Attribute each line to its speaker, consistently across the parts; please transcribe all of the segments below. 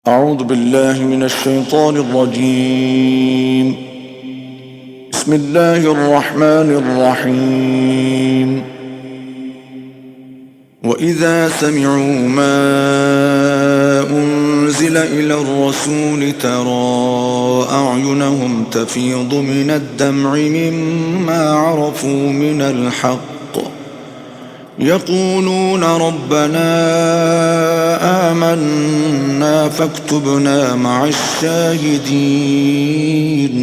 Speaker 1: أعوذ بالله من الشيطان الرجيم. بسم الله الرحمن الرحيم. وإذا سمعوا ما أنزل إلى الرسول ترى أعينهم تفيض من الدمع مما عرفوا من الحق يقولون ربنا آمنا فاكتبنا مع الشاهدين.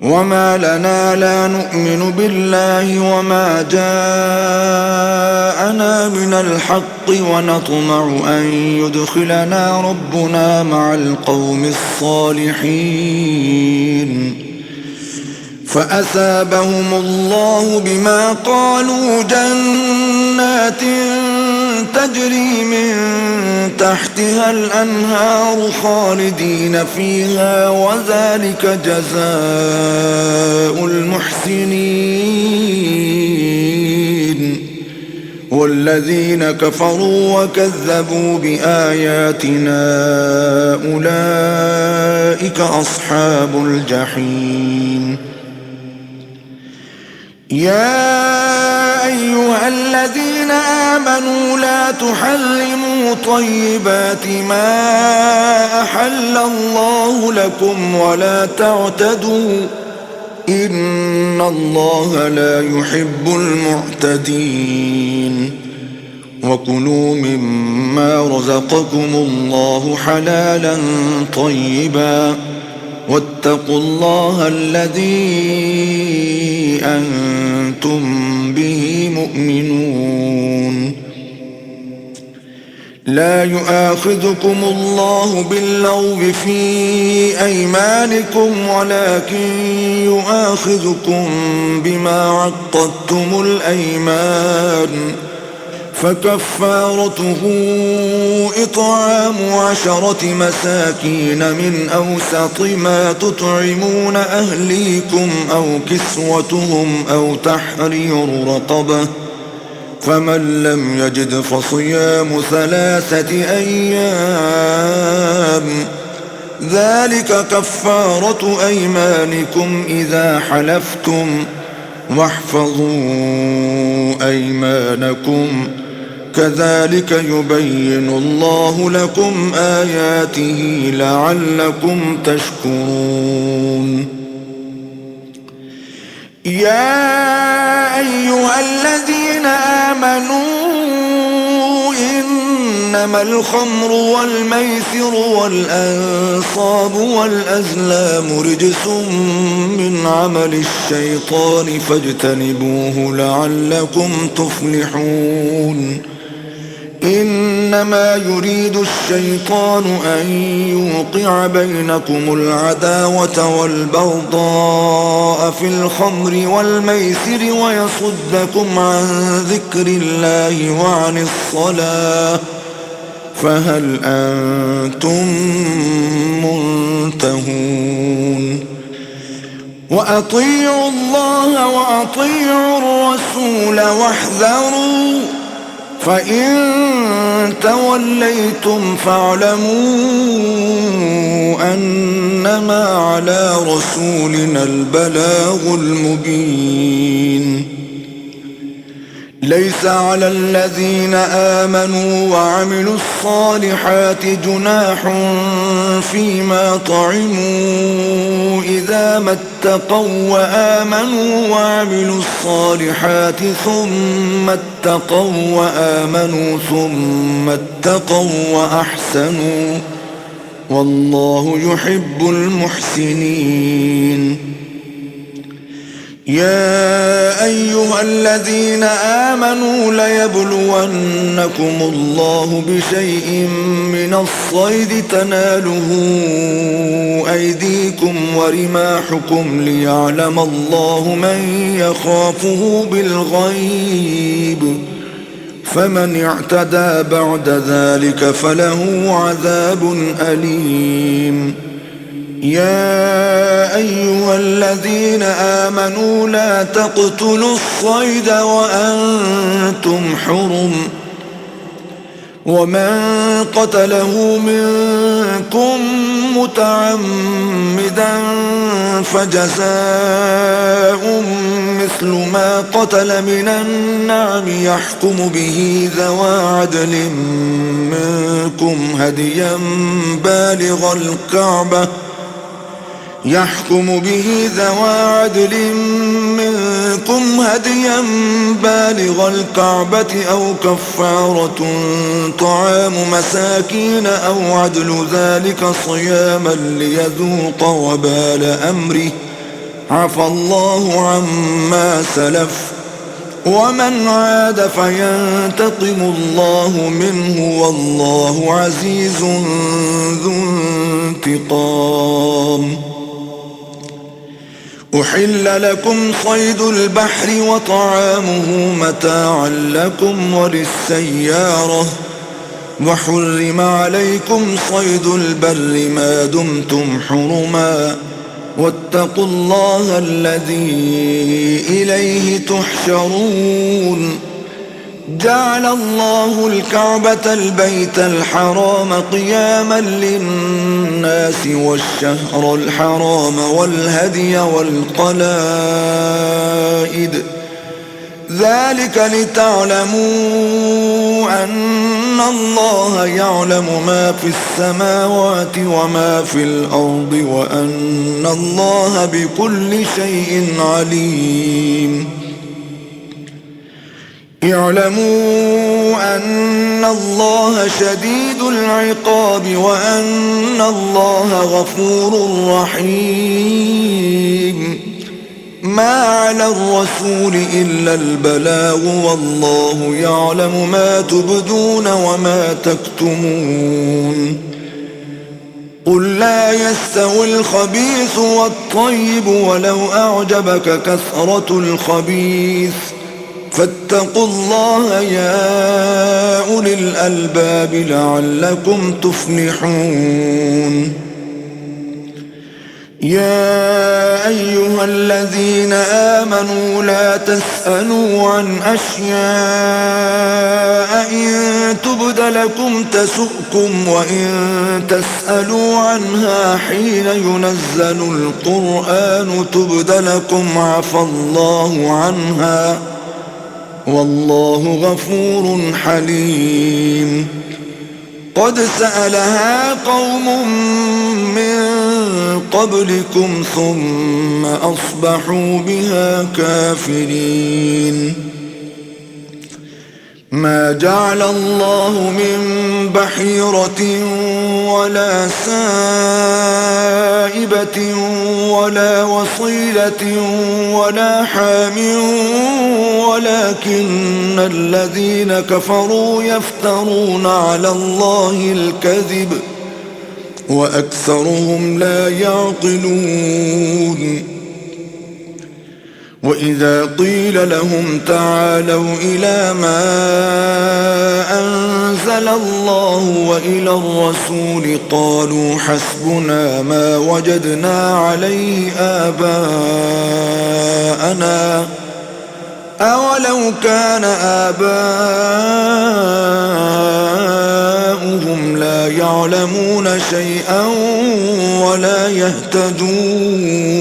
Speaker 1: وما لنا لا نؤمن بالله وما جاءنا من الحق ونطمع أن يدخلنا ربنا مع القوم الصالحين فأثابهم الله بما قالوا جنات تجري من تحتها الأنهار خالدين فيها وذلك جزاء المحسنين. والذين كفروا وكذبوا بآياتنا أولئك أصحاب الجحيم. يا أيها الذين آمنوا لا تحرموا طيبات ما أحل الله لكم ولا تعتدوا إن الله لا يحب المعتدين. وكلوا مما رزقكم الله حلالا طيبا واتقوا الله الذي أنتم به مؤمنون. لا يؤاخذكم الله باللغو في أيمانكم ولكن يؤاخذكم بما عقدتم الأيمان فكفارته إطعام 10 مساكين من أوسط ما تطعمون أهليكم أو كسوتهم أو تحرير رقبة فمن لم يجد فصيام 3 أيام ذلك كفارة أيمانكم إذا حلفتم واحفظوا أيمانكم كذلك يبين الله لكم آياته لعلكم تشكرون. يا أيها الذين آمنوا إنما الخمر والميسر والأنصاب والأزلام رجس من عمل الشيطان فاجتنبوه لعلكم تفلحون. إنما يريد الشيطان أن يوقع بينكم العداوة والبغضاء في الخمر والميسر ويصدكم عن ذكر الله وعن الصلاة فهل أنتم منتهون. وأطيعوا الله وأطيعوا الرسول واحذروا فإن توليتم فاعلموا أنما على رسولنا البلاغ المبين. ليس على الذين آمنوا وعملوا الصالحات جناح فيما طعموا إذا ما اتقوا وآمنوا وعملوا الصالحات ثم اتقوا وآمنوا ثم اتقوا وأحسنوا والله يحب المحسنين. يا أيها الذين آمنوا ليبلونكم الله بشيء من الصيد تناله أيديكم ورماحكم ليعلم الله من يخافه بالغيب فمن اعتدى بعد ذلك فله عذاب أليم. يا أيها الذين آمنوا لا تقتلوا الصيد وأنتم حرم ومن قتله منكم متعمدا فجزاء مثل ما قتل من النعم يحكم به ذوى عدل منكم هديا بالغ الكعبة أو كفارة طعام مساكين أو عدل ذلك صياما ليذوق وبال أمره عفى الله عما سلف ومن عاد فينتقم الله منه والله عزيز ذو انتقام. أحل لكم صيد البحر وطعامه متاعا لكم وللسيارة وحرم عليكم صيد البر ما دمتم حرما واتقوا الله الذي إليه تحشرون. جعل الله الكعبة البيت الحرام قياما للناس والشهر الحرام والهدي والقلائد ذلك لتعلموا أن الله يعلم ما في السماوات وما في الأرض وأن الله بكل شيء عليم. اعلموا أن الله شديد العقاب وأن الله غفور رحيم. ما على الرسول إلا البلاغ والله يعلم ما تبدون وما تكتمون. قل لا يستوي الخبيث والطيب ولو أعجبك كثرة الخبيث فاتقوا الله يا أولي الألباب لعلكم تفلحون. يا أيها الذين آمنوا لا تسألوا عن أشياء إن تبد لكم تسؤكم وإن تسألوا عنها حين ينزل القرآن تبد لكم عفى الله عنها والله غفور حليم. قد سألها قوم من قبلكم ثم أصبحوا بها كافرين. ما جعل الله من بحيرة ولا سائبة ولا وصيلة ولا حام ولكن الذين كفروا يفترون على الله الكذب وأكثرهم لا يعقلون. وإذا قيل لهم تعالوا إلى ما أنزل الله وإلى الرسول قالوا حسبنا ما وجدنا عليه آباءنا أولو كان آباؤهم لا يعلمون شيئا ولا يهتدون.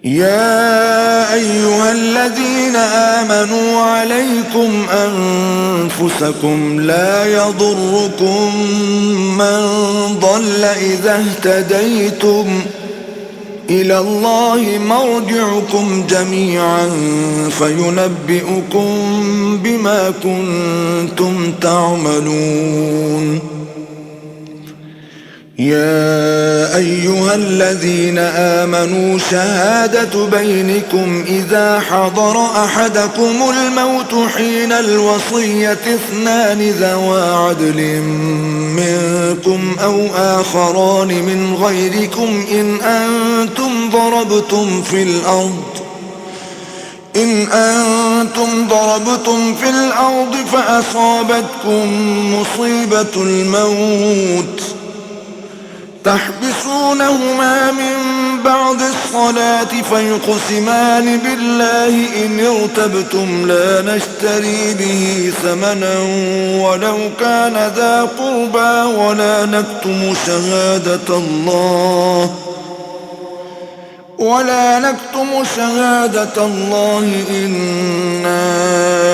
Speaker 1: يا أيها الذين آمنوا عليكم أنفسكم لا يضركم من ضل إذا اهتديتم إلى الله مرجعكم جميعا فينبئكم بما كنتم تعملون. يا أيها الذين آمنوا شهادة بينكم إذا حضر أحدكم الموت حين الوصية اثنان ذوى عدل منكم أو آخران من غيركم إن أنتم ضربتم في الأرض فأصابتكم مصيبة الموت تحبسونهما من بعد الصلاة فيقسمان بالله إن ارتبتم لا نشتري به ثمنا ولو كان ذا قربى ولا نكتم شهادة الله إنا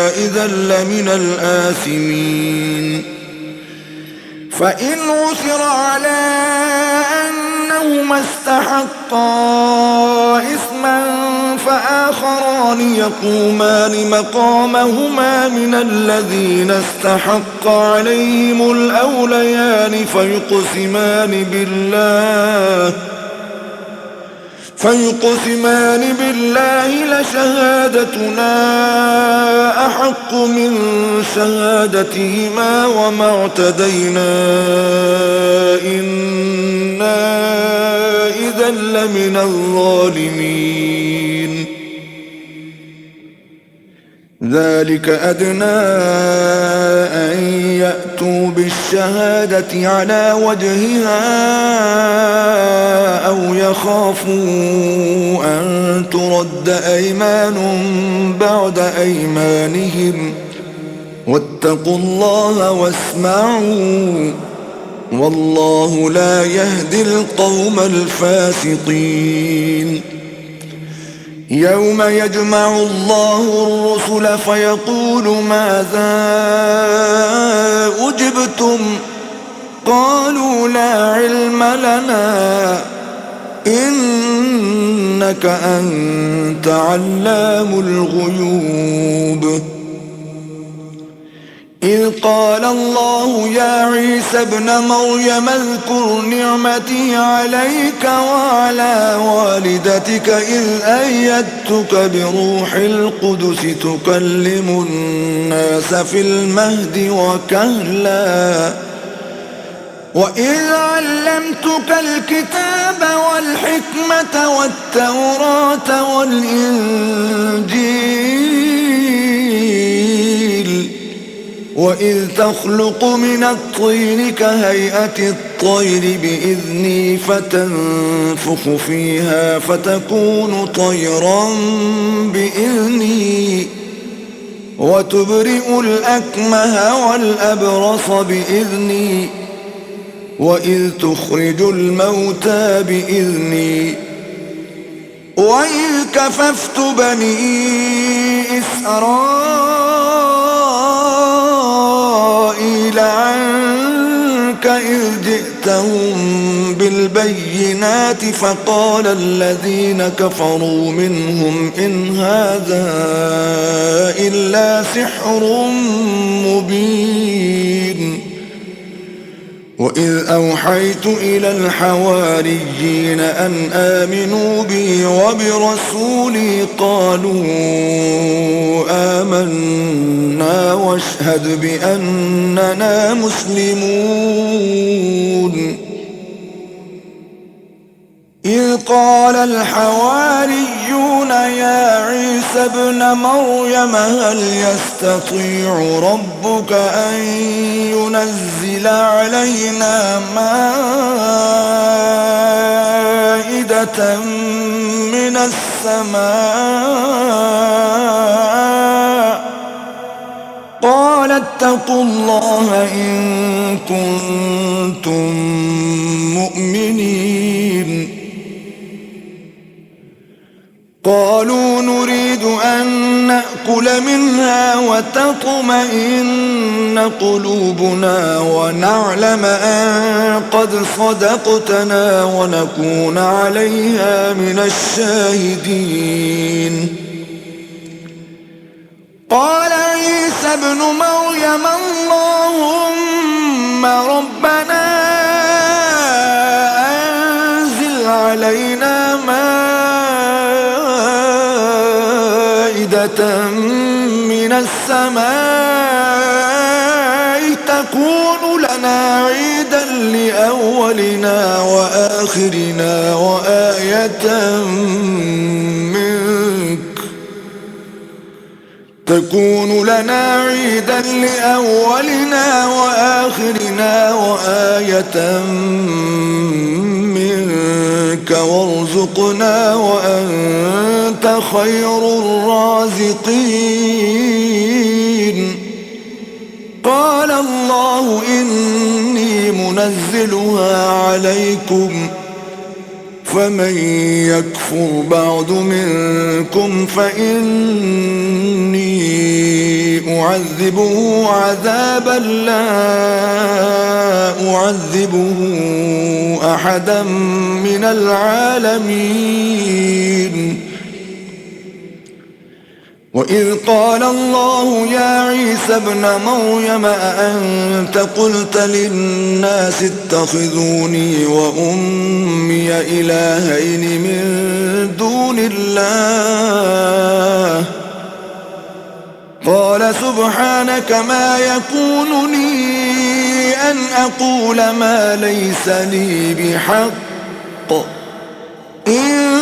Speaker 1: إذا لمن الآثمين فإن عثر على أنهما استحقا إثما فآخران يقومان مقامهما من الذين استحق عليهم الأوليان فيقسمان بالله لشهادتنا أحق من شهادتهما وما اعتدينا إنا إذا لمن الظالمين ذلك أدنى أن يأتوا بالشهادة على وجهها أو يخافوا أن ترد أيمان بعد أيمانهم واتقوا الله واسمعوا والله لا يهدي القوم الفاسقين يوم يجمع الله الرسل فيقول ماذا أجبتم قالوا لا علم لنا إنك أنت علام الغيوب إذ قال الله يا عيسى ابن مريم اذكر نعمتي عليك وعلى والدتك إذ أيدتك بروح القدس تكلم الناس في المهد وكهلا وإذ علمتك الكتاب والحكمة والتوراة والإنجيل وإذ تخلق من الطين كهيئة الطير بإذني فتنفخ فيها فتكون طيرا بإذني وتبرئ الأكمه والأبرص بإذني وإذ تخرج الموتى بإذني وإذ كففت بني إسرائيل عنك إذ جئتهم بالبينات فقال الذين كفروا منهم إن هذا إلا سحر مبين وإذ أوحيت إلى الحواريين أن آمنوا بي وبرسولي قالوا آمنا واشهد بأننا مسلمون إذ قال الحواريون يا عيسى ابن مريم هل يستطيع ربك أن ينزل علينا مائدة من السماء قال اتقوا الله إن كنتم مؤمنين قالوا نريد أن نأكل منها وتطمئن قلوبنا ونعلم أن قد صدقتنا ونكون عليها من الشاهدين قال عيسى ابن مريم اللهم ربنا أنزل علينا مائدة من السماء تكون لنا عيدا لأولنا وآخرنا وآية منك تكون لنا عيدا لأولنا وآخرنا وآية منك منك وارزقنا وأنت خير الرازقين. قال الله إني منزلها عليكم فمن يكفر بعد منكم فإني أعذبه عذابا لا أعذبه أحدا من العالمين. وإذ قال الله يا عيسى ابن مريم أأنت قلت للناس اتخذوني وأمي إلهين من دون الله قال سبحانك ما يكون لي أن أقول ما ليس لي بحق إن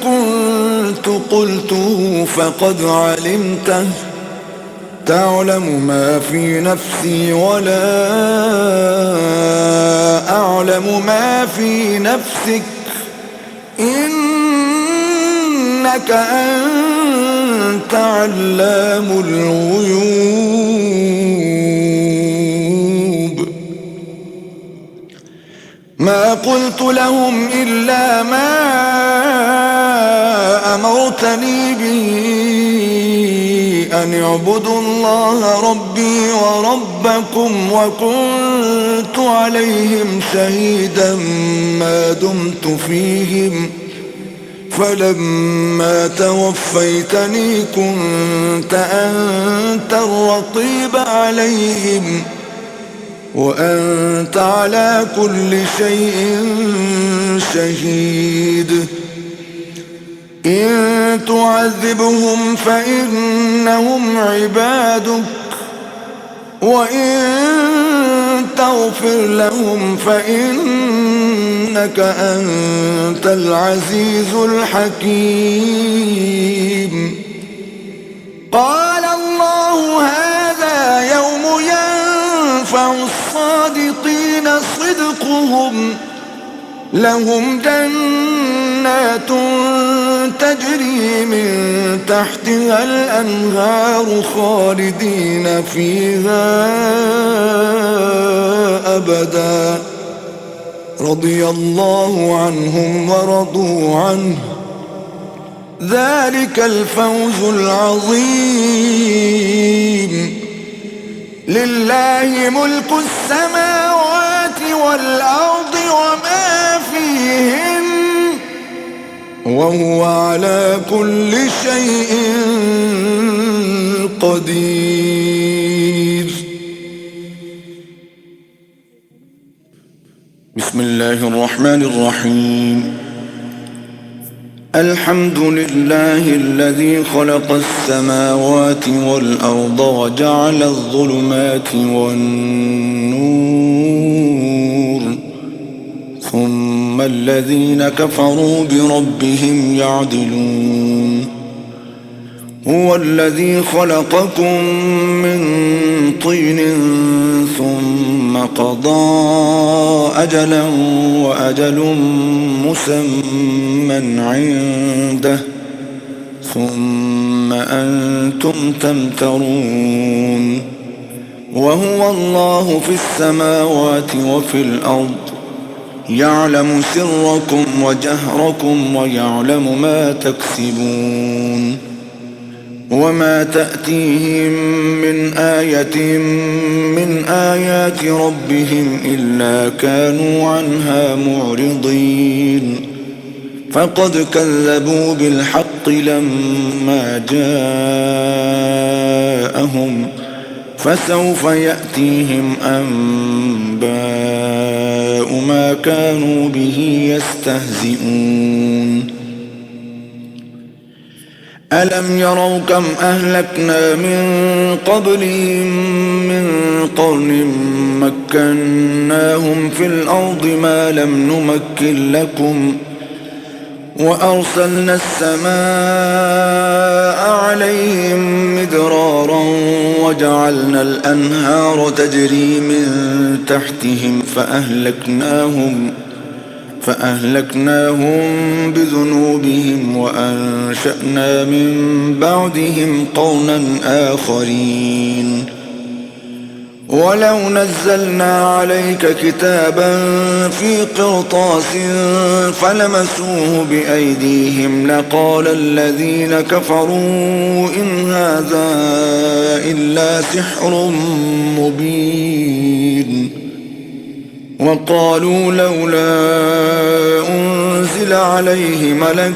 Speaker 1: كنت قلته فقد علمته تعلم ما في نفسي ولا أعلم ما في نفسك إنك أنت علام الغيوب. ما قلت لهم إلا ما أمرتني به أن اعبدوا الله ربي وربكم وكنت عليهم شهيدا ما دمت فيهم فلما توفيتني كنت أنت الرقيب عليهم وأنت على كل شيء شهيد. إن تعذبهم فإنهم عبادك وإن تغفر لهم فإنك أنت العزيز الحكيم. قال الله هذا يوم ينفع الصادقين صدقهم لهم جنات تجري من تحتها الأنهار خالدين فيها أبدا رضي الله عنهم ورضوا عنه ذلك الفوز العظيم. لله ملك السماوات والأرض وما فيهن وهو على كل شيء قدير. بسم الله الرحمن الرحيم. الحمد لله الذي خلق السماوات والأرض وجعل الظلمات والنور ثم الذين كفروا بربهم يعدلون. هو الذي خلقكم من طين ثم قضى أجلا وأجل مسمى عنده ثم أنتم تمترون. وهو الله في السماوات وفي الأرض يعلم سركم وجهركم ويعلم ما تكسبون. وما تأتيهم من آية من آيات ربهم إلا كانوا عنها معرضين. فقد كذبوا بالحق لما جاءهم فسوف يأتيهم أنباء ما كانوا به يستهزئون. ألم يروا كم أهلكنا من قبلهم من قرن مكناهم في الأرض ما لم نمكن لكم وأرسلنا السماء عليهم مدرارا وجعلنا الأنهار تجري من تحتهم فأهلكناهم بذنوبهم وأنشأنا من بعدهم قرنا آخرين. ولو نزلنا عليك كتابا في قرطاس فلمسوه بأيديهم لقال الذين كفروا إن هذا إلا سحر مبين. وقالوا لولا أنزل عليه ملك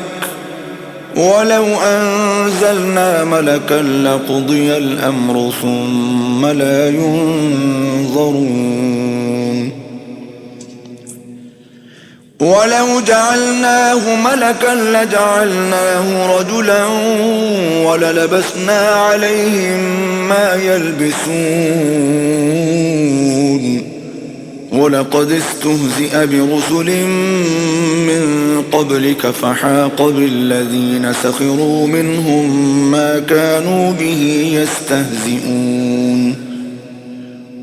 Speaker 1: ولو أنزلنا ملكا لقضي الأمر ثم لا ينظرون. ولو جعلناه ملكا لجعلناه رجلا وللبسنا عليهم ما يلبسون. ولقد استهزئ برسل من قبلك فحاق بالذين سخروا منهم ما كانوا به يستهزئون.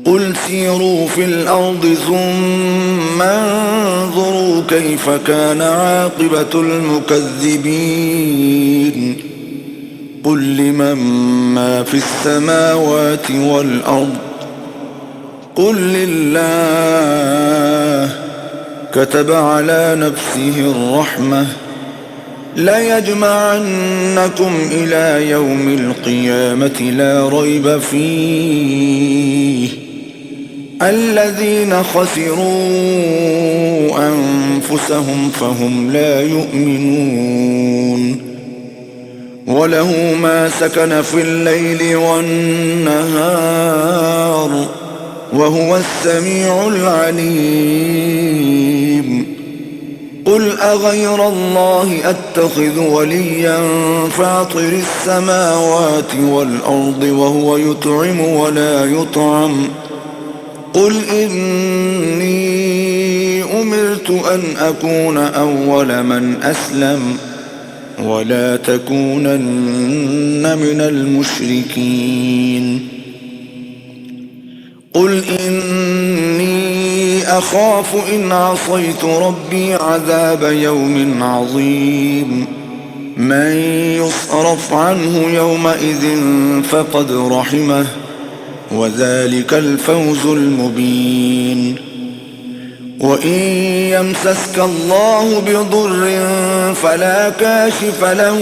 Speaker 1: قل سيروا في الأرض ثم انظروا كيف كان عاقبة المكذبين. قل لمن ما في السماوات والأرض قل لله كتب على نفسه الرحمة ليجمعنكم إلى يوم القيامة لا ريب فيه الذين خسروا أنفسهم فهم لا يؤمنون. وله ما سكن في الليل والنهار وهو السميع العليم. قل أغير الله أتخذ وليا فاطر السماوات والأرض وهو يطعم ولا يطعم. قل إني أمرت أن أكون أول من أسلم ولا تكونن من المشركين. قل إني أخاف إن عصيت ربي عذاب يوم عظيم. من يصرف عنه يومئذ فقد رحمه وذلك الفوز المبين. وإن يمسسك الله بضر فلا كاشف له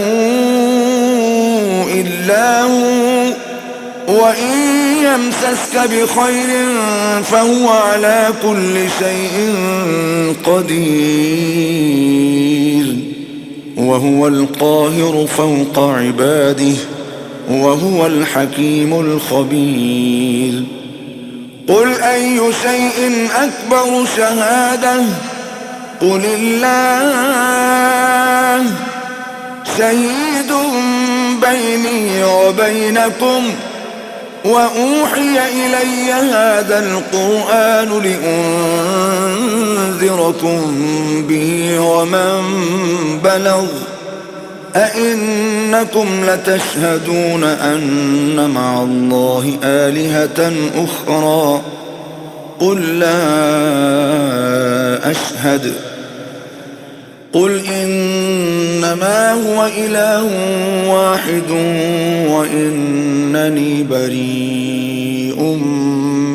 Speaker 1: إلا هو وإن يمسسك بخير فهو على كل شيء قدير وهو القاهر فوق عباده وهو الحكيم الخبير. قل أي شيء أكبر شهادة قل الله شهيد بيني وبينكم وأوحي إلي هذا القرآن لأنذركم به ومن بلغ أئنكم لتشهدون أن مع الله آلهة أخرى قل لا أشهد قل إنما هو إله واحد وإنني بريء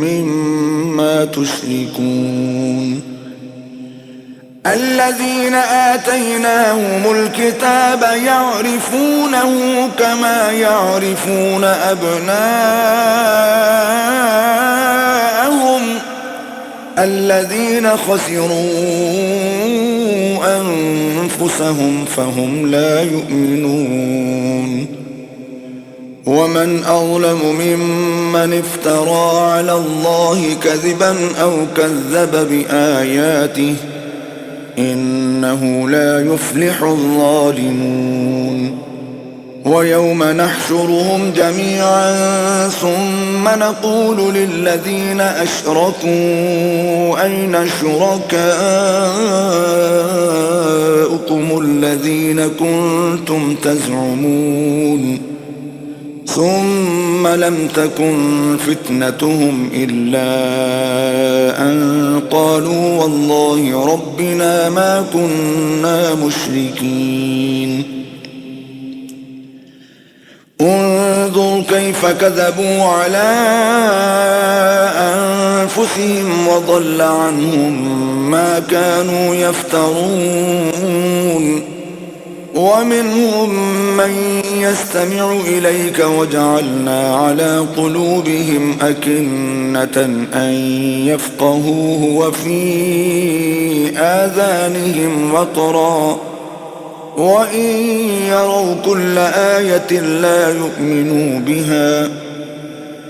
Speaker 1: مما تشركون. الذين آتيناهم الكتاب يعرفونه كما يعرفون أبناءهم الذين خسروا أنفسهم فهم لا يؤمنون. ومن أظلم ممن افترى على الله كذبا أو كذب بآياته إنه لا يفلح الظالمون. ويوم نحشرهم جميعا ثم نقول للذين أشركوا أين شركاؤكم الذين كنتم تزعمون ثم لم تكن فتنتهم إلا أن قالوا والله ربنا ما كنا مشركين. انظر كيف كذبوا على أنفسهم وضل عنهم ما كانوا يفترون. ومنهم من يستمع إليك وجعلنا على قلوبهم أكنة أن يفقهوه وفي آذانهم وقرا وإن يروا كل آية لا يؤمنوا بها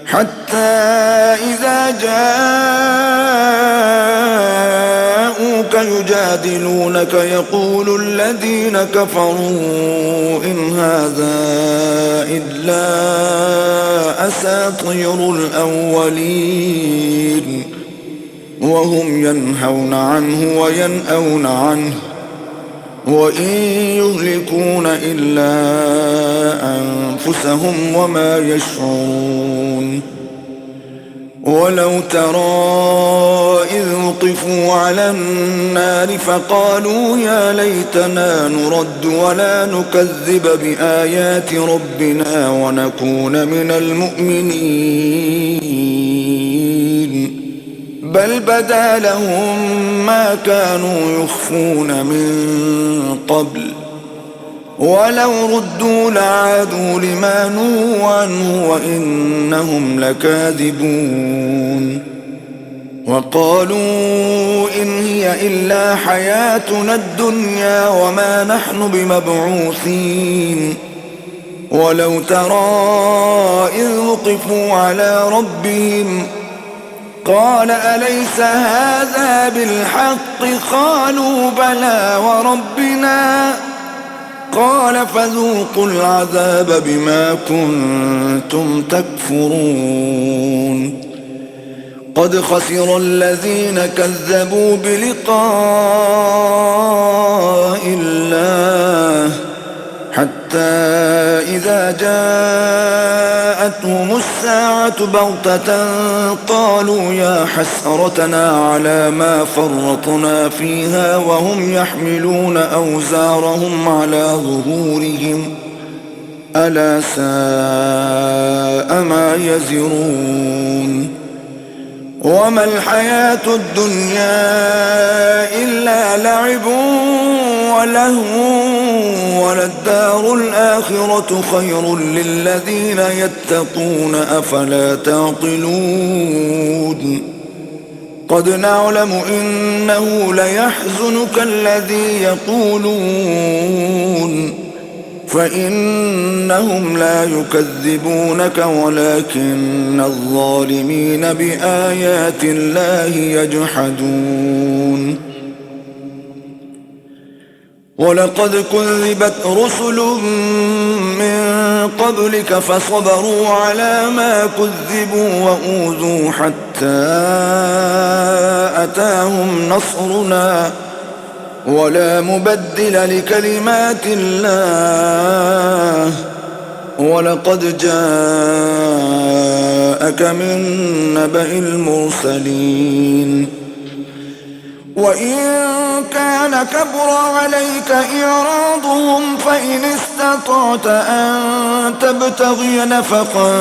Speaker 1: حتى إذا جاءوك يجادلونك يقول الذين كفروا إن هذا إلا أساطير الأولين وهم ينهون عنه وينأون عنه وإن يهلكون إلا أنفسهم وما يشعرون. ولو ترى إذ وقفوا على النار فقالوا يا ليتنا نرد ولا نكذب بآيات ربنا ونكون من المؤمنين بل بدا لهم ما كانوا يخفون من قبل ولو ردوا لعادوا لما نهوا عنه وإنهم لكاذبون. وقالوا إن هي إلا حياتنا الدنيا وما نحن بمبعوثين. ولو ترى إذ وقفوا على ربهم قال أليس هذا بالحق قالوا بلى وربنا قال فذوقوا العذاب بما كنتم تكفرون. قد خسر الذين كذبوا بلقاء الله حتى إذا جاءتهم الساعة بغتة قالوا يا حسرتنا على ما فرطنا فيها وهم يحملون أوزارهم على ظهورهم ألا ساء ما يزرون. وما الحياة الدنيا إلا لعب ولهو وللدار الآخرة خير للذين يتقون أفلا تعقلون. قد نعلم إنه ليحزنك الذي يقولون فإنهم لا يكذبونك ولكن الظالمين بآيات الله يجحدون. ولقد كذبت رسل من قبلك فصبروا على ما كذبوا وأوذوا حتى أتاهم نصرنا ولا مبدل لكلمات الله ولقد جاءك من نبأ المرسلين. وإن كان كبر عليك إعراضهم فإن استطعت أن تبتغي نفقا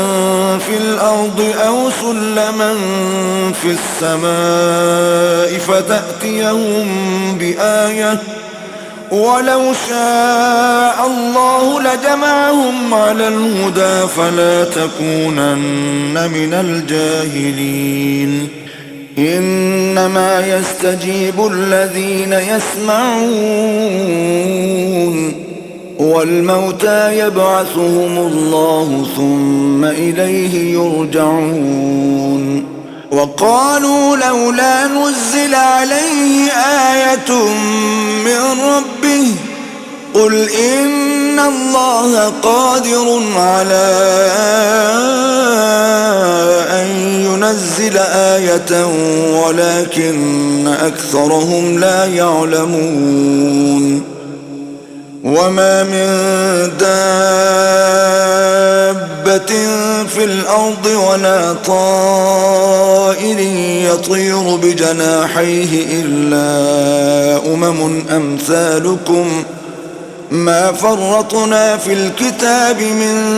Speaker 1: في الأرض أو سلما في السماء فتأتيهم بآية ولو شاء الله لجمعهم على الهدى فلا تكونن من الجاهلين. إنما يستجيب الذين يسمعون والموتى يبعثهم الله ثم إليه يرجعون. وقالوا لولا نزل عليه آية من ربه قل إن الله قادر على أن ينزل آية ولكن أكثرهم لا يعلمون. وما من دابة في الأرض ولا طائر يطير بجناحيه إلا أمثالكم ما فرطنا في الكتاب من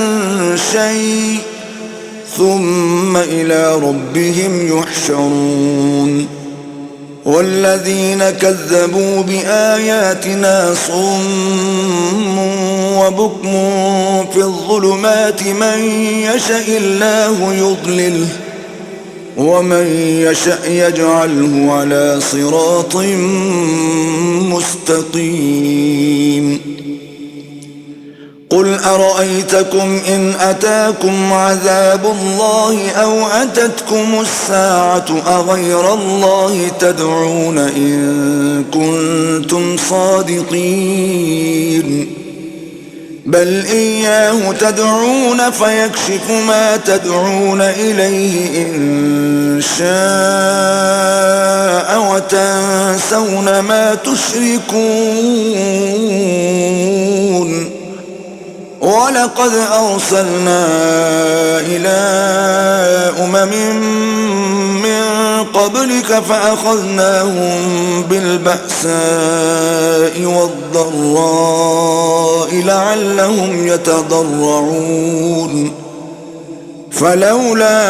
Speaker 1: شيء ثم إلى ربهم يحشرون والذين كذبوا بآياتنا صم وبكم في الظلمات من يشاء الله يضلله ومن يشاء يجعله على صراط مستقيم قل أرأيتكم إن أتاكم عذاب الله أو أتتكم الساعة أغير الله تدعون إن كنتم صادقين بل إياه تدعون فيكشف ما تدعون إليه إن شاء وتنسون ما تشركون ولقد أرسلنا إلى من قبلك فأخذناهم بالبأساء والضراء لعلهم يتضرعون فلولا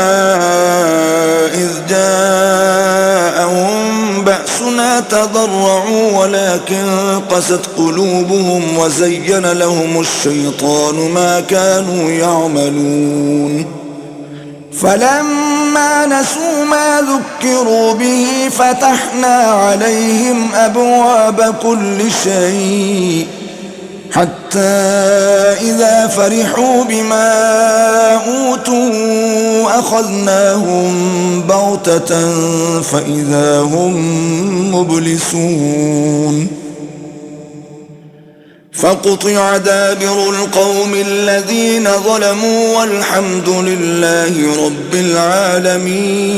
Speaker 1: إذ جاءهم بأسنا تضرعوا ولكن قست قلوبهم وزين لهم الشيطان ما كانوا يعملون فلما نسوا ما ذكروا به فتحنا عليهم أبواب كل شيء حتى إذا فرحوا بما أوتوا أخذناهم بغتة فإذا هم مبلسون فقطع دابر القوم الذين ظلموا والحمد لله رب العالمين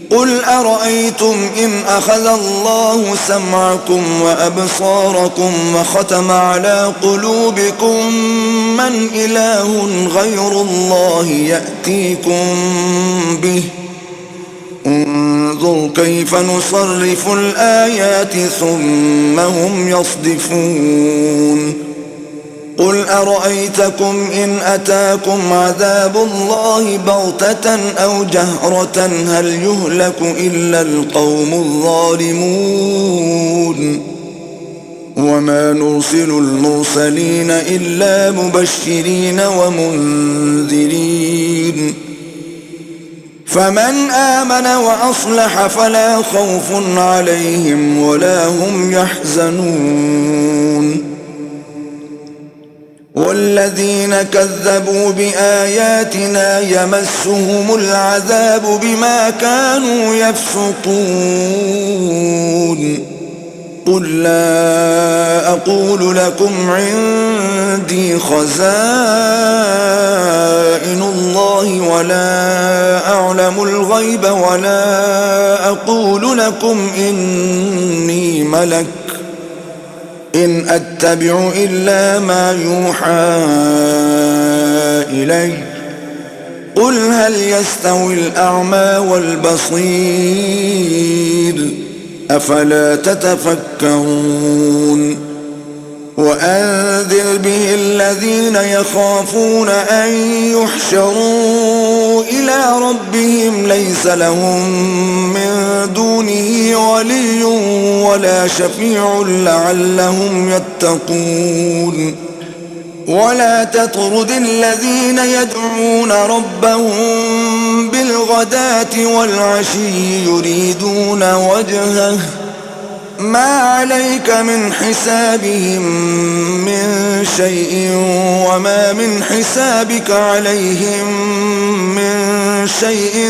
Speaker 1: قل أرأيتم إن أخذ الله سمعكم وأبصاركم وختم على قلوبكم من إله غير الله يأتيكم به انظر كيف نصرف الآيات ثم هم يصدفون قل أرأيتكم إن أتاكم عذاب الله بغتة أو جهرة هل يهلك إلا القوم الظالمون وما نرسل المرسلين إلا مبشرين ومنذرين فمن آمن وأصلح فلا خوف عليهم ولا هم يحزنون والذين كذبوا بآياتنا يمسهم العذاب بما كانوا يفسقون قل لا أقول لكم عندي خزائن الله ولا أعلم الغيب ولا أقول لكم إني ملك إن أتبع إلا ما يوحى إلي قل هل يستوي الأعمى والبصير أفلا تتفكرون وأنذر به الذين يخافون أن يحشروا إلى ربهم ليس لهم من دونه ولي ولا شفيع لعلهم يتقون ولا تطرد الذين يدعون ربهم بالغداة والعشي يريدون وجهه ما عليك من حسابهم من شيء وما من حسابك عليهم من شيء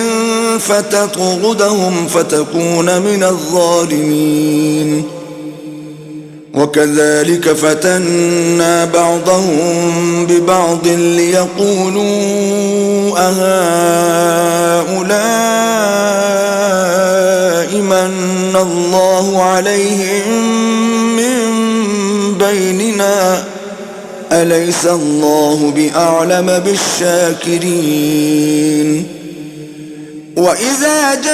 Speaker 1: فتطردهم فتكون من الظالمين وكذلك فتنا بعضهم ببعض ليقولوا أهؤلاء من الله عليهم من أليس الله بأعلم بالشاكرين وإذا جاءك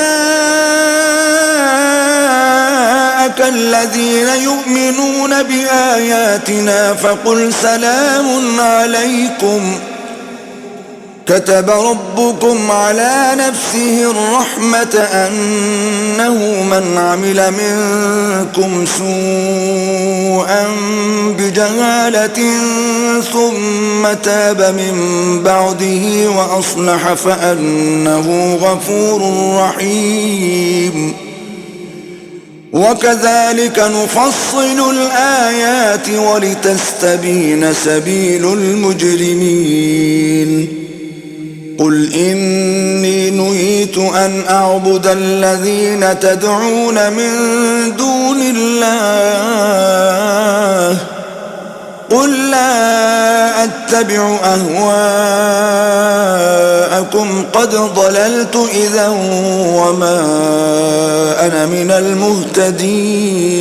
Speaker 1: الذين يؤمنون بآياتنا فقل سلام عليكم كتب ربكم على نفسه الرحمة أنه من عمل منكم سوءا بجهالة ثم تاب من بعده وأصلح فأنه غفور رحيم وكذلك نفصل الآيات ولتستبين سبيل المجرمين قل إني نهيت أن أعبد الذين تدعون من دون الله قل لا أتبع أهواءكم قد ضللت إذا وما أنا من المهتدين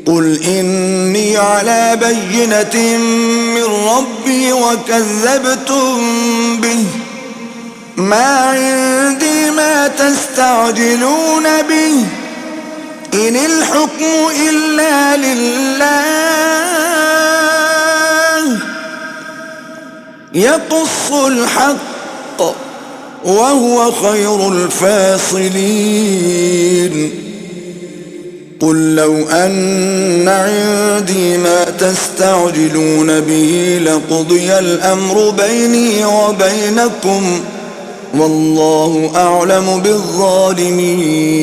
Speaker 1: قل إني على بينة من ربي وكذبتم به ما عندي ما تستعجلون به إن الحكم إلا لله يقص الحق وهو خير الفاصلين قل لو أن عندي ما تستعجلون به لقضي الأمر بيني وبينكم والله أعلم بالظالمين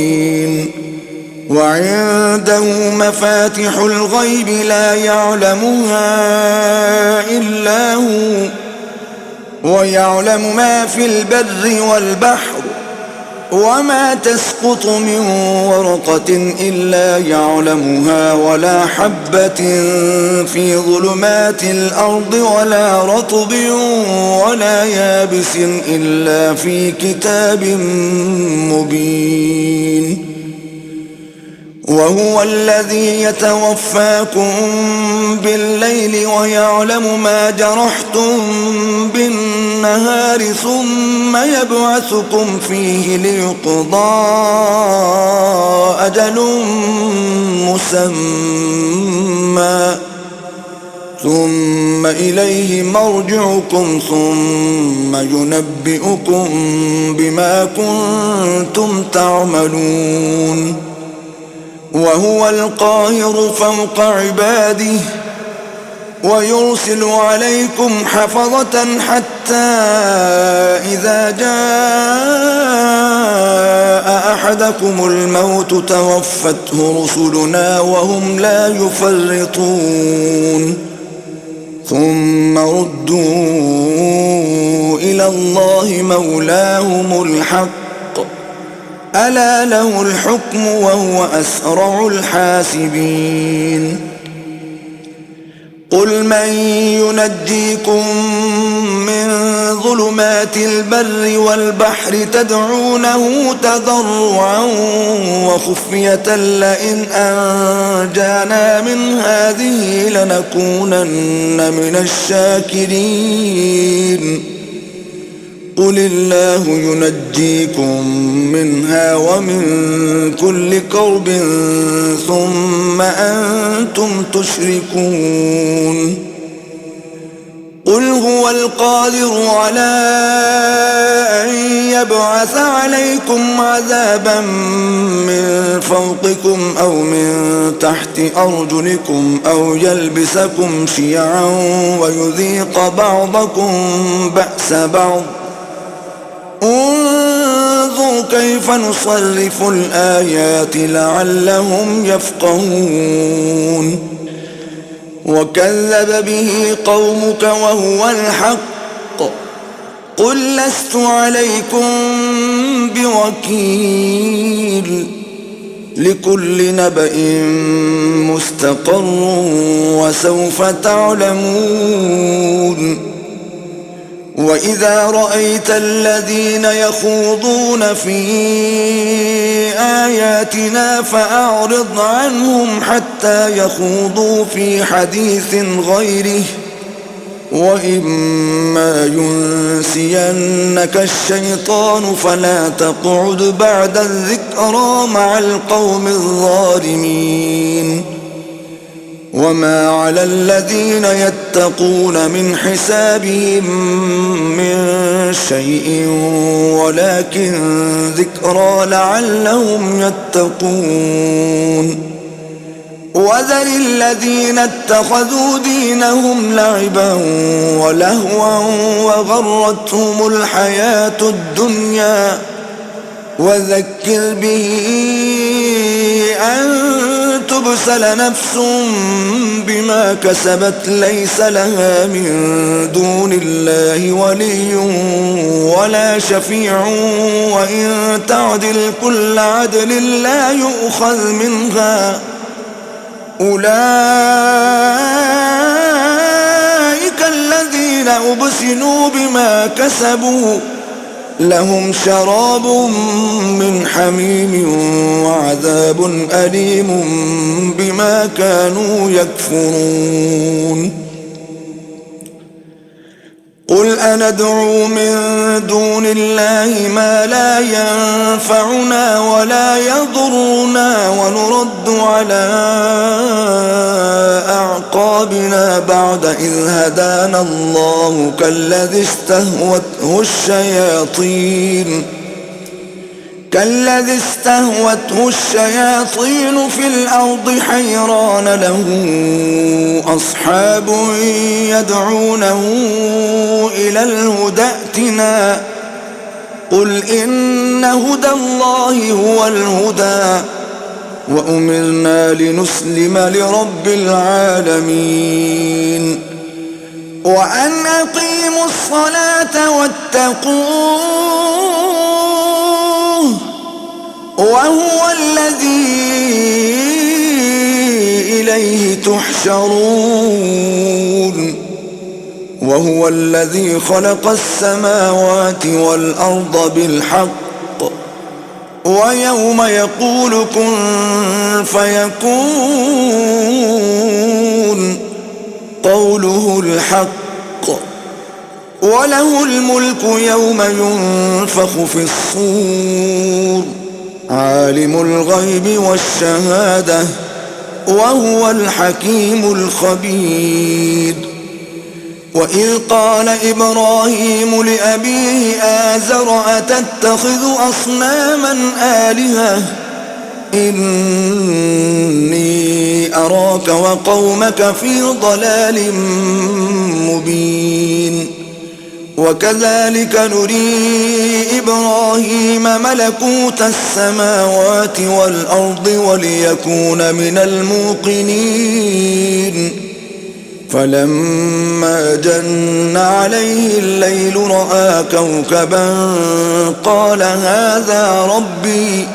Speaker 1: وعنده مفاتح الغيب لا يعلمها إلا هو ويعلم ما في البر والبحر وما تسقط من ورقة إلا يعلمها ولا حبة في ظلمات الأرض ولا رطب ولا يابس إلا في كتاب مبين وهو الذي يتوفاكم بالليل ويعلم ما جرحتم بالنهار ثم يبعثكم فيه ليقضى أجل مسمى ثم إليه مرجعكم ثم ينبئكم بما كنتم تعملون وهو القاهر فوق عباده ويرسل عليكم حفظة حتى إذا جاء أحدكم الموت توفته رسلنا وهم لا يفرطون ثم ردوا إلى الله مولاهم الحق ألا له الحكم وهو أسرع الحاسبين قل من ينجيكم من ظلمات البر والبحر تدعونه تضرعا وخفية لئن أنجانا من هذه لنكونن من الشاكرين قل الله ينجيكم منها ومن كل كرب ثم أنتم تشركون قل هو القادر على أن يبعث عليكم عذابا من فوقكم أو من تحت أرجلكم أو يلبسكم شيعا ويذيق بعضكم بأس بعض انظر كيف نصرف الآيات لعلهم يفقهون وكذب به قومك وهو الحق قل لست عليكم بوكيل لكل نبأ مستقر وسوف تعلمون وإذا رأيت الذين يخوضون في آياتنا فأعرض عنهم حتى يخوضوا في حديث غيره، وإما ينسينك الشيطان فلا تقعد بعد الذكرى مع القوم الظالمين. وما على الذين يتقون من حسابهم من شيء ولكن ذكرى لعلهم يتقون. وذر الذين اتخذوا دينهم لعبا ولهوا وغرتهم الحياة الدنيا، وذكر به أن تبسل نفس بما كسبت ليس لها من دون الله ولي ولا شفيع، وإن تعدل كل عدل لا يؤخذ منها. أولئك الذين أبسلوا بما كسبوا لهم شراب من حميم وعذاب أليم بما كانوا يكفرون. قل أندعو من دون الله ما لا ينفعنا ولا يضرنا ونرد على أعقابنا بعد إذ هدانا الله كالذي استهوته الشياطين في الأرض حيران له أصحاب يدعونه إلى الهدى ائتنا، قل إن هدى الله هو الهدى وأمرنا لنسلم لرب العالمين وأن أقيموا الصلاة واتقوه وهو الذي إليه تحشرون. وهو الذي خلق السماوات والأرض بالحق ويوم يقول كن فيكون قوله الحق وله الملك يوم ينفخ في الصور عالم الغيب والشهادة وهو الحكيم الخبير. وإذ قال إبراهيم لأبيه آزر أتتخذ أصناما آلهة إني أراك وقومك في ضلال مبين. وكذلك نري إبراهيم ملكوت السماوات والأرض وليكون من الموقنين. فلما جن عليه الليل رأى كوكبا قال هذا ربي،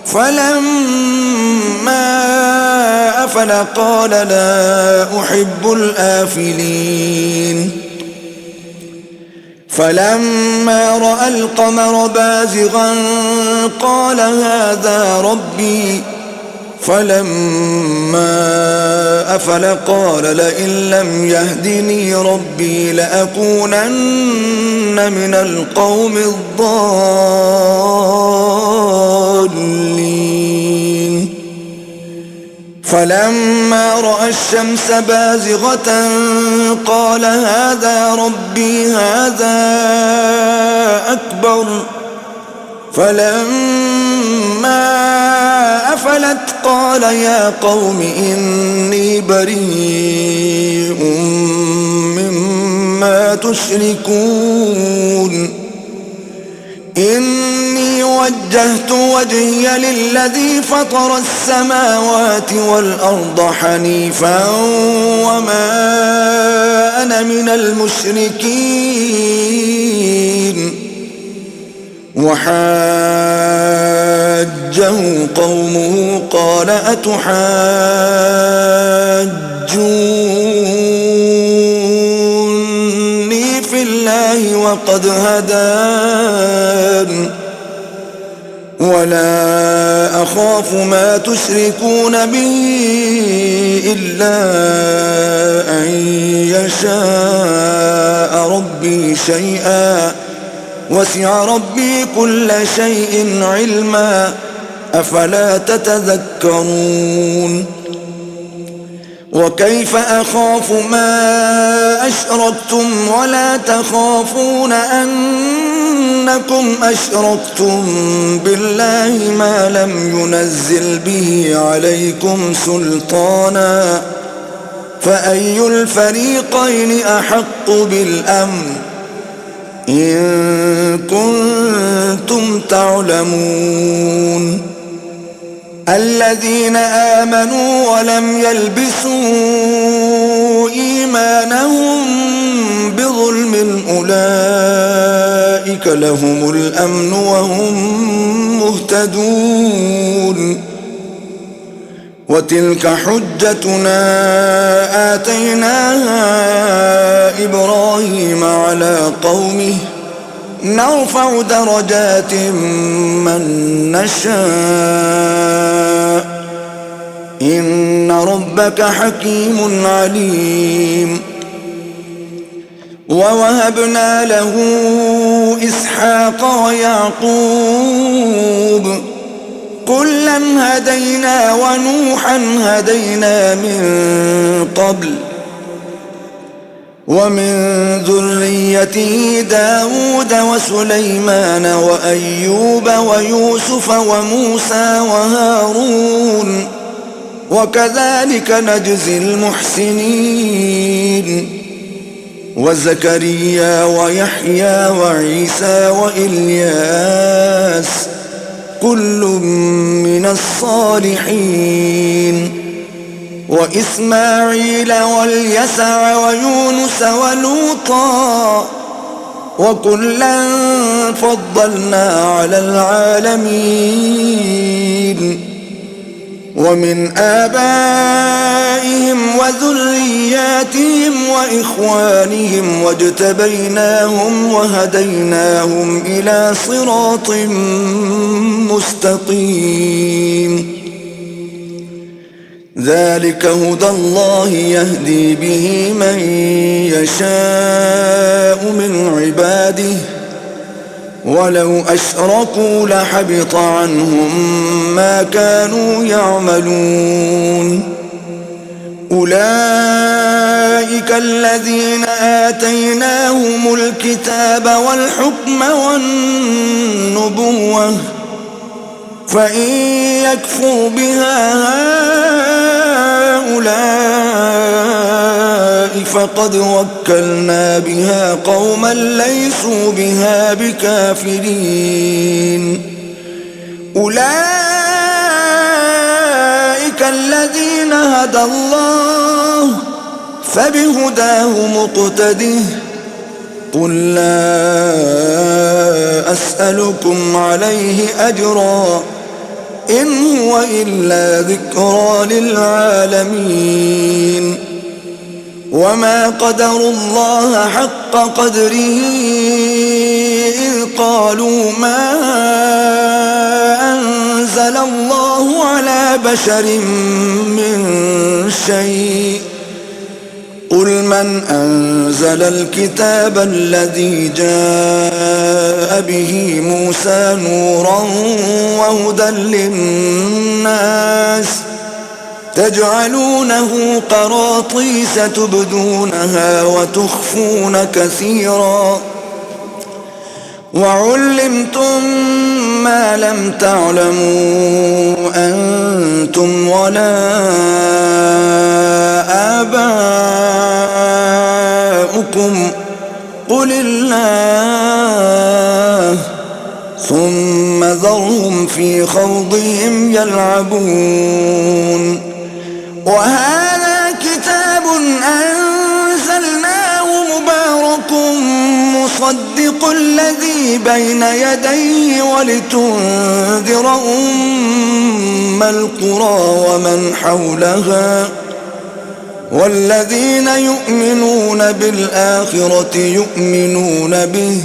Speaker 1: فلما أفل قال لا أحب الآفلين. فلما رأى القمر بازغا قال هذا ربي، فلما أفل قال لئن لم يهدني ربي لأكونن من القوم الضالين. فلما رأى الشمس بازغة قال هذا ربي هذا أكبر. فلما أفلت قال يا قوم إني بريء مما تشركون إني وجهت وجهي للذي فطر السماوات والأرض حنيفا وما أنا من المشركين. وحاجه قومه قال أتحاجوني في الله وقد هدان ولا أخاف ما تشركون به إلا أن يشاء ربي شيئا وسع ربي كل شيء علما أفلا تتذكرون وكيف أخاف ما أشركتم ولا تخافون أنكم أشركتم بالله ما لم ينزل به عليكم سلطانا فأي الفريقين أحق بالأمن إن كنتم تعلمون الذين آمنوا ولم يلبسوا إيمانهم بظلم أولئك لهم الأمن وهم مهتدون وتلك حجتنا آتيناها إبراهيم على قومه نرفع درجات من نشاء إن ربك حكيم عليم ووهبنا له إسحاق ويعقوب كلا هدينا ونوحا هدينا من قبل ومن ذريته داود وسليمان وأيوب ويوسف وموسى وهارون وكذلك نجزي المحسنين وزكريا ويحيى وعيسى وإلياس كل من الصالحين وإسماعيل واليسع ويونس ولوطا وكلا فضلنا على العالمين ومن آبائهم وذرياتهم وإخوانهم واجتبيناهم وهديناهم إلى صراط مستقيم ذلك هدى الله يهدي به من يشاء من عباده ولو أشركوا لحبط عنهم ما كانوا يعملون أولئك الذين آتيناهم الكتاب والحكم والنبوة فإن يكفر بها هؤلاء فقد وكلنا بها قوما ليسوا بها بكافرين أولئك الذين هدى الله فبهداه مقتده قل لا أسألكم عليه أجرا إن هو إلا ذكرى للعالمين وما قدروا الله حق قدره إذ قالوا ما أنزل الله على بشر من شيء قل من أنزل الكتاب الذي جاء به موسى نورا وهدى للناس تجعلونه قراطيس تبدونها وتخفون كثيرا وعلمتم ما لم تعلموا أنتم ولا آباؤكم قل الله ثم ذرهم في خوضهم يلعبون وهذا كتاب أنزلناه مبارك مصدق الذي بين يديه ولتنذر أم القرى ومن حولها والذين يؤمنون بالآخرة يؤمنون به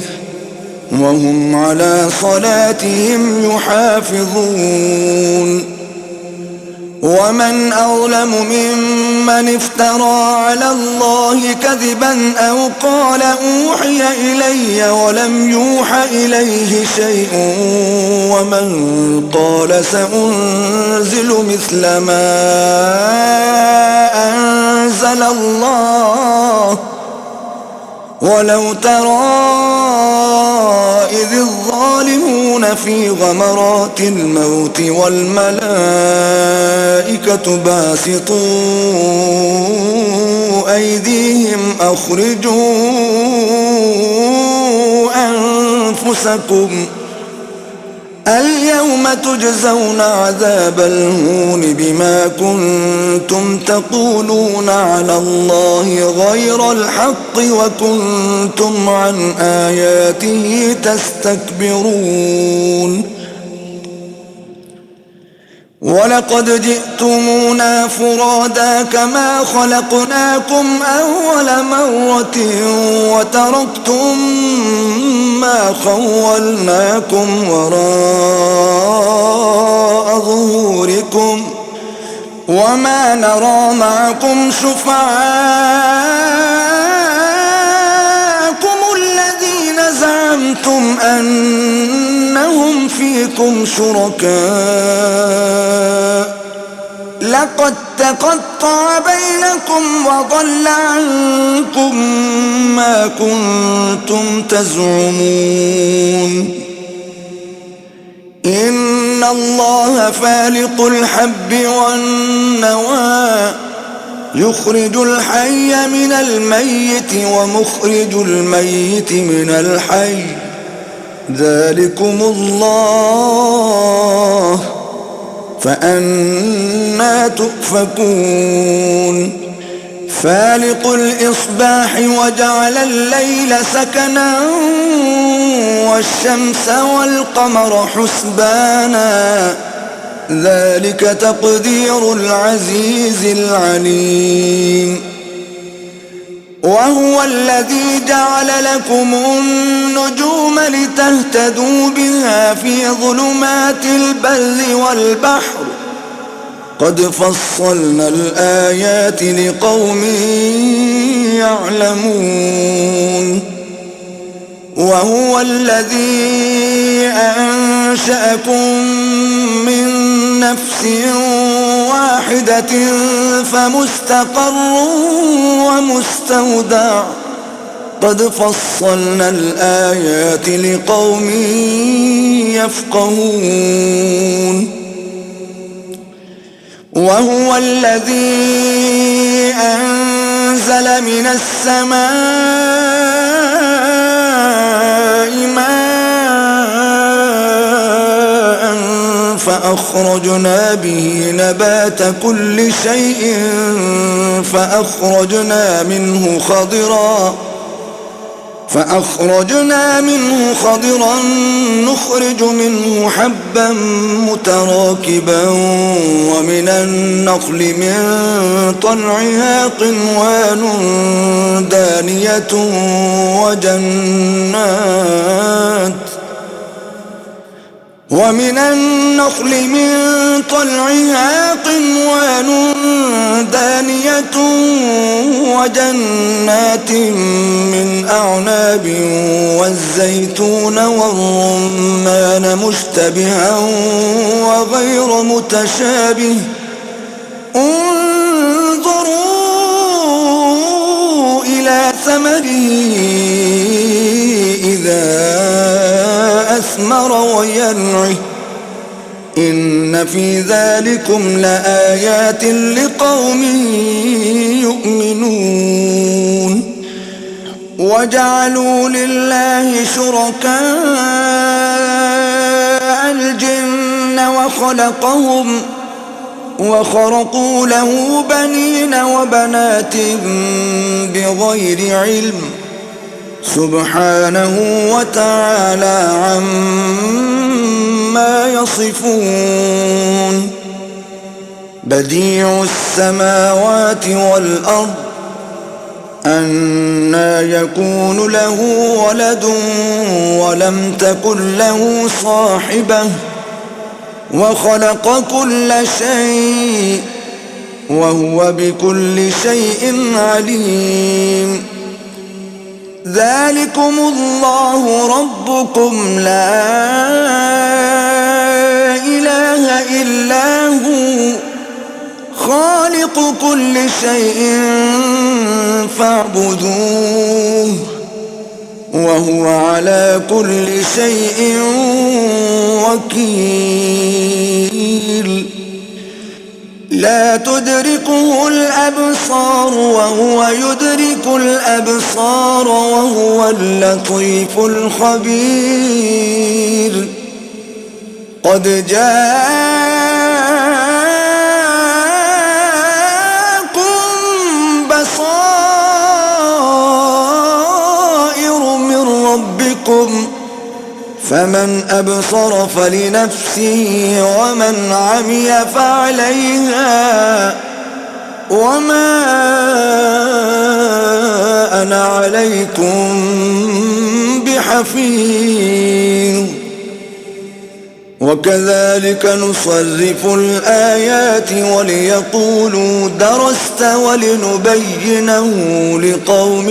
Speaker 1: وهم على صلاتهم يحافظون ومن أظلم ممن افترى على الله كذبا أو قال أوحي إلي ولم يوح إليه شيء ومن قال سأنزل مثل ما أنزل الله ولو ترى إذ الظالمون في غمرات الموت والملائكة باسطوا أيديهم أخرجوا أنفسكم اليوم تجزون عذاب الهون بما كنتم تقولون على الله غير الحق وكنتم عن آياته تستكبرون ولقد جئتمونا فرادا كما خلقناكم أول مرة وتركتم ما خولناكم وراء ظهوركم وما نرى معكم شفعاءكم الذين زعمتم أنهم فيكم شركاء لقد تقطع بينكم وضل عنكم ما كنتم تزعمون إن الله فالق الحب والنوى يخرج الحي من الميت ومخرج الميت من الحي ذلكم الله فأنى تؤفكون فالق الإصباح وجعل الليل سكنا والشمس والقمر حسبانا ذلك تقدير العزيز العليم وهو الذي جعل لكم النجوم لتهتدوا بها في ظلمات البر والبحر قد فصلنا الآيات لقوم يعلمون وهو الذي أنشأكم من نفس واحدة فمستقر ومستودع قد فصلنا الآيات لقوم يفقهون وهو الذي أنزل من السماء ماء فأخرجنا به نبات كل شيء فأخرجنا منه خضرا نخرج منه حبا متراكبا ومن النخل من طلعها قنوان دانية وجنات من أعناب والزيتون والرمان مشتبها وغير متشابه انظروا إلى ثمره إذا أثمر وينعه إن في ذلكم لآيات لقوم يؤمنون وجعلوا لله شركاء الجن وخرقوا له بنين وبنات بغير علم سبحانه وتعالى عما يصفون بديع السماوات والأرض أنى يكون له ولد ولم تكن له صاحبة وخلق كل شيء وهو بكل شيء عليم ذلكم الله ربكم لا إله إلا هو خالق كل شيء فاعبدوه وهو على كل شيء وكيل لا تدركه الأبصار وهو يدرك الأبصار وهو اللطيف الخبير قد جاءكم بصائر من ربكم فمن أبصر فلنفسه ومن عمي فعليها وما أنا عليكم بحفيظ وكذلك نصرف الآيات وليقولوا درست ولنبينه لقوم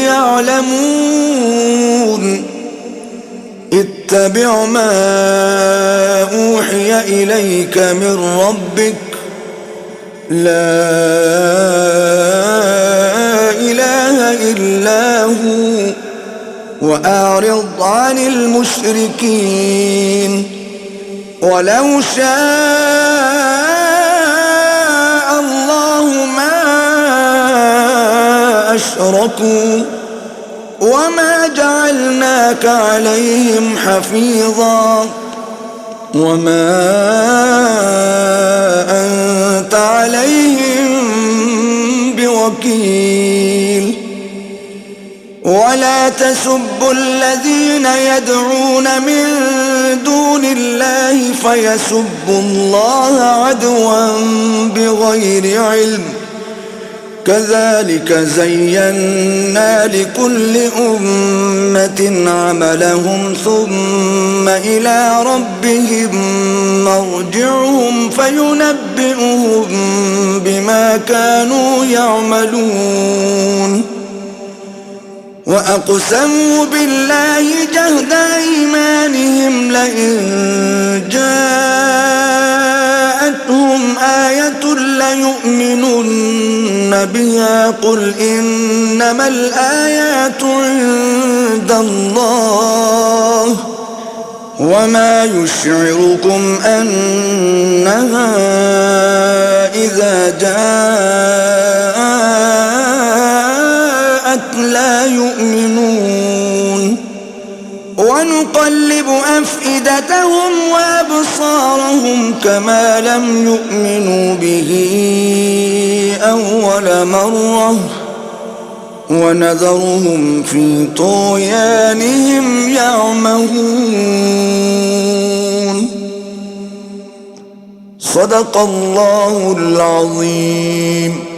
Speaker 1: يعلمون اتبع ما أوحي إليك من ربك لا إله إلا هو وأعرض عن المشركين ولو شاء الله ما أشركوا وما جعلناك عليهم حفيظا وما أنت عليهم بوكيل ولا تسبوا الذين يدعون من دون الله فيسبوا الله عدوا بغير علم كذلك زينا لكل أمة عملهم ثم إلى ربهم مرجعهم فينبئهم بما كانوا يعملون وأقسموا بالله جهد أيمانهم لئن جاءتهم آية ليؤمنن بها قل إنما الآيات عند الله وما يشعركم أنها إذا جاءت لا يؤمنون ونقلب أفئدتهم وأبصارهم كما لم يؤمنوا به أول مرة ونذرهم في طغيانهم يعمهون صدق الله العظيم.